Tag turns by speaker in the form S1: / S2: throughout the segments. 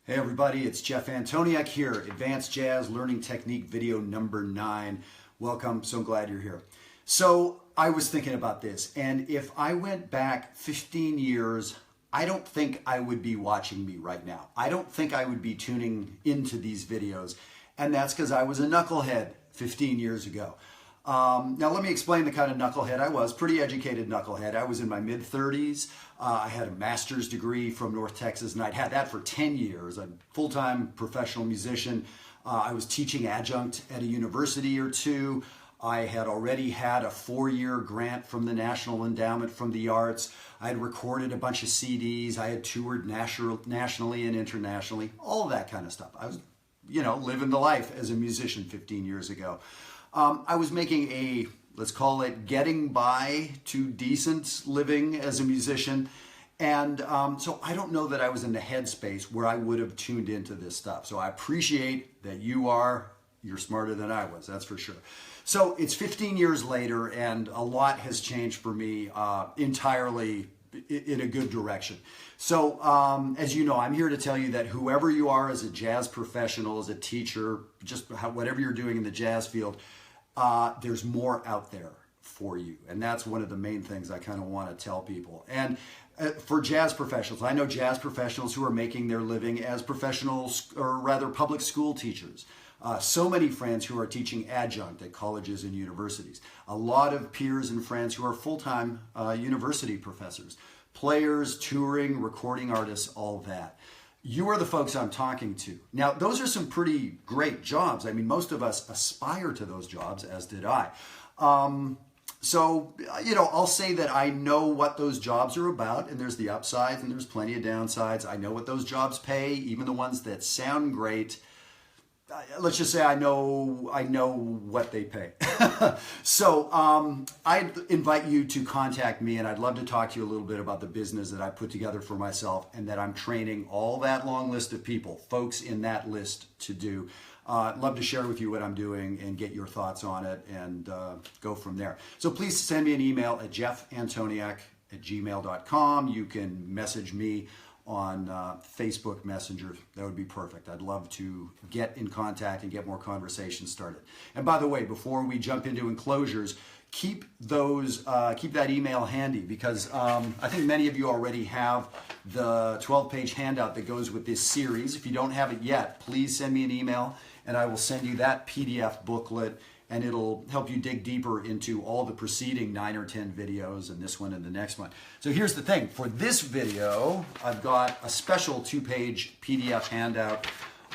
S1: Hey everybody, it's Jeff Antoniuk here, Advanced Jazz Learning Technique video number 9. Welcome, so glad you're here. So I was thinking about this, and if I went back 15 years, I don't think I would be watching me right now. I don't think I would be tuning into these videos, and that's because I was a knucklehead 15 years ago. Now let me explain the kind of knucklehead I was. Pretty educated knucklehead. I was in my mid-30s. I had a master's degree from North Texas, and I'd had that for 10 years. I'm a full-time professional musician. I was teaching adjunct at a university or two. I had already had a 4-year grant from the National Endowment for the Arts. I had recorded a bunch of CDs. I had toured nationally and internationally, all that kind of stuff. I was, living the life as a musician 15 years ago. I was making a, let's call it, getting by to decent living as a musician. And so I don't know that I was in the headspace where I would have tuned into this stuff. So I appreciate that you're smarter than I was, that's for sure. So it's 15 years later, and a lot has changed for me entirely in a good direction. So as you know, I'm here to tell you that whoever you are as a jazz professional, as a teacher, just whatever you're doing in the jazz field, there's more out there for you. And that's one of the main things I kind of want to tell people. And for jazz professionals, I know jazz professionals who are making their living as professionals, or rather public school teachers. So many friends who are teaching adjunct at colleges and universities. A lot of peers and friends who are full-time university professors. Players, touring, recording artists, all that. You are the folks I'm talking to. Now, those are some pretty great jobs. I mean, most of us aspire to those jobs, as did I. So, I'll say that I know what those jobs are about, and there's the upsides and there's plenty of downsides. I know what those jobs pay, even the ones that sound great. Let's just say I know what they pay. So I'd invite you to contact me, and I'd love to talk to you a little bit about the business that I put together for myself and that I'm training all that long list of people, folks in that list, to do. I'd love to share with you what I'm doing and get your thoughts on it and go from there. So please send me an email at jeffantoniuk@gmail.com. You can message me on Facebook Messenger. That would be perfect. I'd love to get in contact and get more conversations started. And by the way, before we jump into Enclosures, keep that email handy, because I think many of you already have the 12-page handout that goes with this series. If you don't have it yet, please send me an email and I will send you that PDF booklet, and it'll help you dig deeper into all the preceding 9 or 10 videos and this one and the next one. So here's the thing. For this video, I've got a special 2-page PDF handout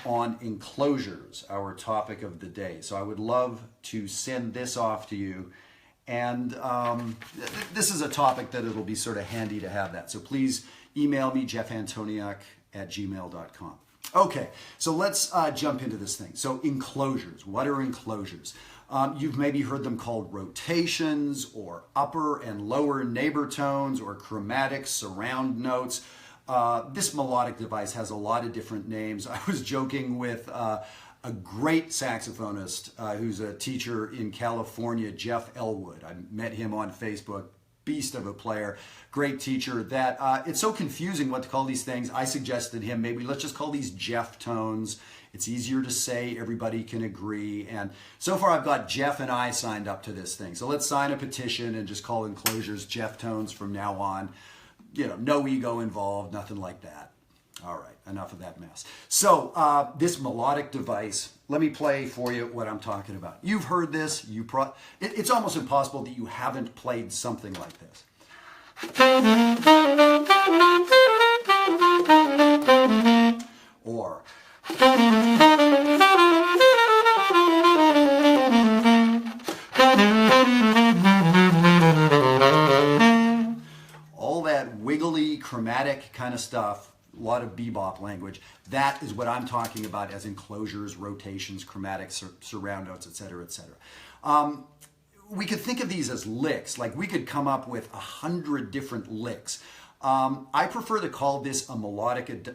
S1: on Enclosures, our topic of the day. So I would love to send this off to you. And this is a topic that it'll be sort of handy to have that. So please email me, jeffantoniuk@gmail.com. Okay, so let's jump into this thing. So Enclosures, what are Enclosures? You've maybe heard them called rotations, or upper and lower neighbor tones, or chromatic surround notes. This melodic device has a lot of different names. I was joking with a great saxophonist who's a teacher in California, Jeff Elwood. I met him on Facebook. Beast of a player, great teacher, that it's so confusing what to call these things. I suggested him, maybe let's just call these Jeff tones. It's easier to say, everybody can agree. And so far I've got Jeff and I signed up to this thing. So let's sign a petition and just call Enclosures Jeff tones from now on. No ego involved, nothing like that. All right, enough of that mess. So this melodic device, let me play for you what I'm talking about. You've heard this. It's almost impossible that you haven't played something like this. Or all that wiggly, chromatic kind of stuff. A lot of bebop language. That is what I'm talking about as Enclosures, rotations, chromatic, surround notes, etc., etc. We could think of these as licks. Like we could come up with 100 different licks. I prefer to call this a melodic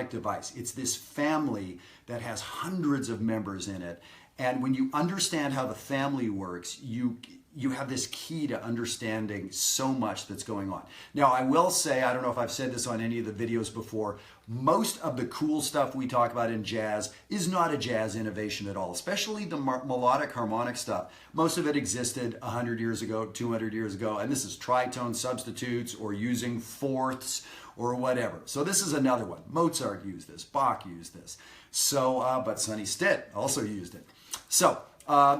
S1: device. It's this family that has hundreds of members in it. And when you understand how the family works, you you have this key to understanding so much that's going on. Now, I will say, I don't know if I've said this on any of the videos before, most of the cool stuff we talk about in jazz is not a jazz innovation at all, especially the melodic harmonic stuff. Most of it existed 100 years ago, 200 years ago, and this is tritone substitutes or using fourths or whatever. So this is another one. Mozart used this, Bach used this. So, but Sonny Stitt also used it. So,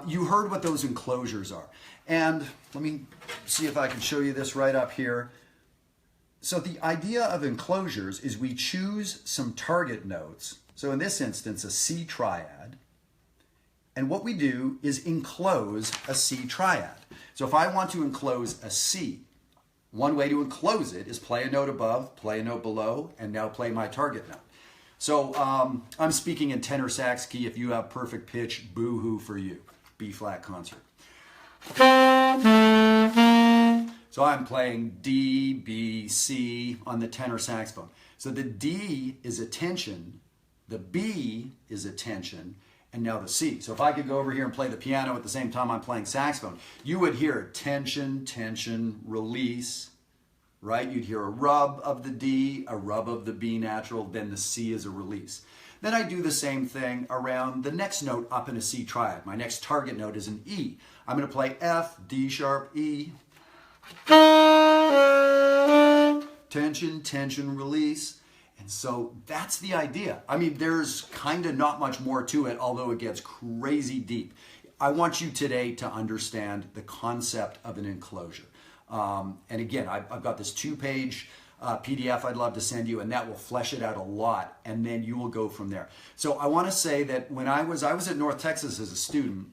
S1: you heard what those enclosures are. And let me see if I can show you this right up here. So the idea of enclosures is we choose some target notes. So in this instance, a C triad. And what we do is enclose a C triad. So if I want to enclose a C, one way to enclose it is play a note above, play a note below, and now play my target note. So I'm speaking in tenor sax key. If you have perfect pitch, boo-hoo for you. B flat concert. So I'm playing D, B, C on the tenor saxophone. So the D is a tension, the B is a tension, and now the C. So if I could go over here and play the piano at the same time I'm playing saxophone, you would hear tension, tension, release, right? You'd hear a rub of the D, a rub of the B natural, then the C is a release. Then I do the same thing around the next note up in a C triad. My next target note is an E. I'm going to play F, D sharp, E. Tension, tension, release. And so that's the idea. I mean, there's kind of not much more to it, although it gets crazy deep. I want you today to understand the concept of an enclosure. And again, I've got this 2-page PDF I'd love to send you, and that will flesh it out a lot, and then you will go from there. So I want to say that when I was at North Texas as a student,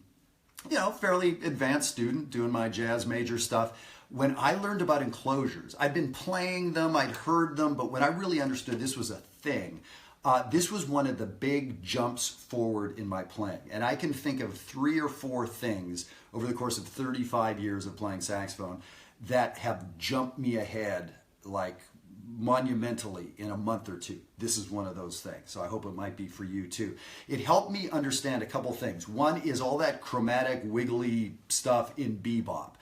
S1: you know, fairly advanced student doing my jazz major stuff. When I learned about enclosures, I'd been playing them, I'd heard them, but when I really understood this was a thing, this was one of the big jumps forward in my playing. And I can think of 3 or 4 things over the course of 35 years of playing saxophone that have jumped me ahead like monumentally in a month or two. This is one of those things. So I hope it might be for you too. It helped me understand a couple things. One is all that chromatic, wiggly stuff in bebop.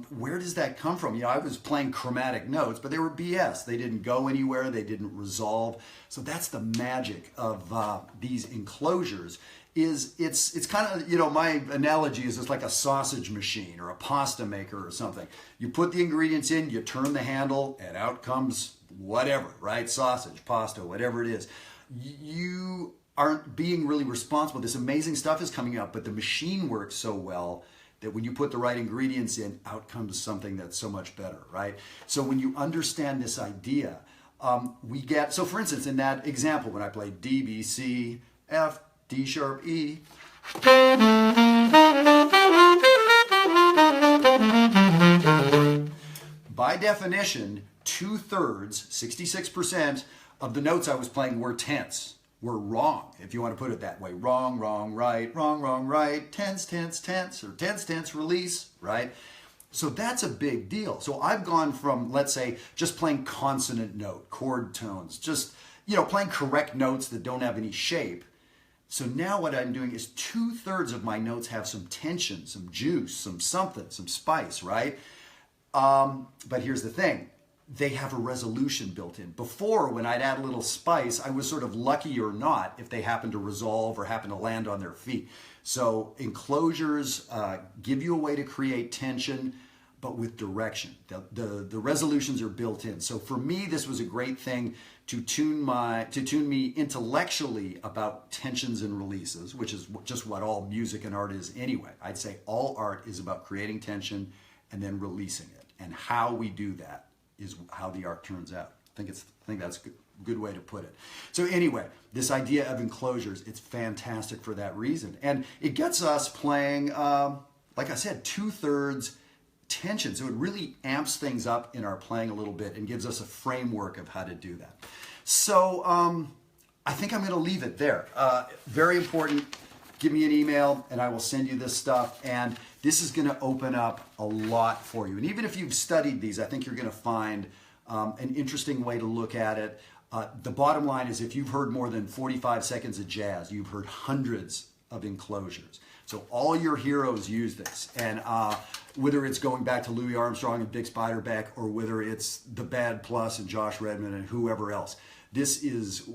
S1: Where does that come from? You know, I was playing chromatic notes, but they were BS. They didn't go anywhere. They didn't resolve. So that's the magic of these enclosures. It's kind of, you know, my analogy is it's like a sausage machine or a pasta maker or something. You put the ingredients in, you turn the handle, and out comes whatever, right? Sausage, pasta, whatever it is. You aren't being really responsible. This amazing stuff is coming out, but the machine works so well that when you put the right ingredients in, out comes something that's so much better, right? So when you understand this idea, we get, so for instance, in that example, when I play D, B, C, F, D sharp, E, by definition, 2/3, 66% of the notes I was playing were tense, were wrong, if you want to put it that way. Wrong, wrong, right, wrong, wrong, right, tense, tense, tense, or tense, tense, release, right? So that's a big deal. So I've gone from, let's say, just playing consonant note, chord tones, just, you know, playing correct notes that don't have any shape. So now what I'm doing is 2/3 of my notes have some tension, some juice, some something, some spice, right? But here's the thing. They have a resolution built in. Before, when I'd add a little spice, I was sort of lucky or not if they happened to resolve or happen to land on their feet. So enclosures give you a way to create tension, but with direction. The resolutions are built in. So for me, this was a great thing to tune me intellectually about tensions and releases, which is just what all music and art is anyway. I'd say all art is about creating tension and then releasing it. And how we do that is how the art turns out. I think that's a good way to put it. So anyway, this idea of enclosures, it's fantastic for that reason. And it gets us playing, like I said, 2/3 tension. So it really amps things up in our playing a little bit and gives us a framework of how to do that. So I think I'm going to leave it there. Very important. Give me an email and I will send you this stuff. And this is going to open up a lot for you. And even if you've studied these, I think you're going to find an interesting way to look at it. The bottom line is if you've heard more than 45 seconds of jazz, you've heard hundreds of enclosures. So all your heroes use this. And whether it's going back to Louis Armstrong and Bix Beiderbecke, or whether it's the Bad Plus and Josh Redman and whoever else. This is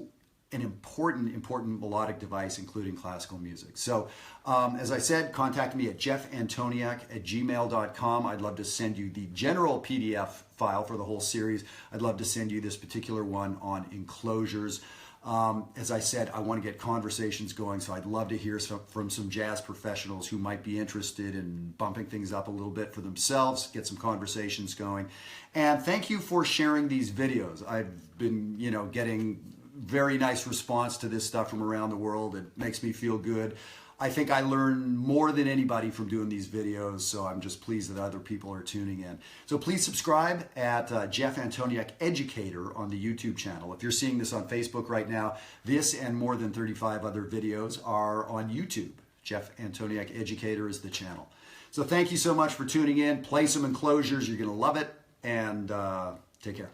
S1: an important melodic device, including classical music. So, as I said, contact me at jeffantoniuk@gmail.com. I'd love to send you the general PDF file for the whole series. I'd love to send you this particular one on Enclosures. As I said, I want to get conversations going, so I'd love to hear from some jazz professionals who might be interested in bumping things up a little bit for themselves, get some conversations going. And thank you for sharing these videos. I've been, getting very nice response to this stuff from around the world. It makes me feel good. I think I learn more than anybody from doing these videos, so I'm just pleased that other people are tuning in. So please subscribe at Jeff Antoniuk Educator on the YouTube channel. If you're seeing this on Facebook right now, this and more than 35 other videos are on YouTube. Jeff Antoniuk Educator is the channel. So thank you so much for tuning in. Play some Enclosures. You're going to love it, and take care.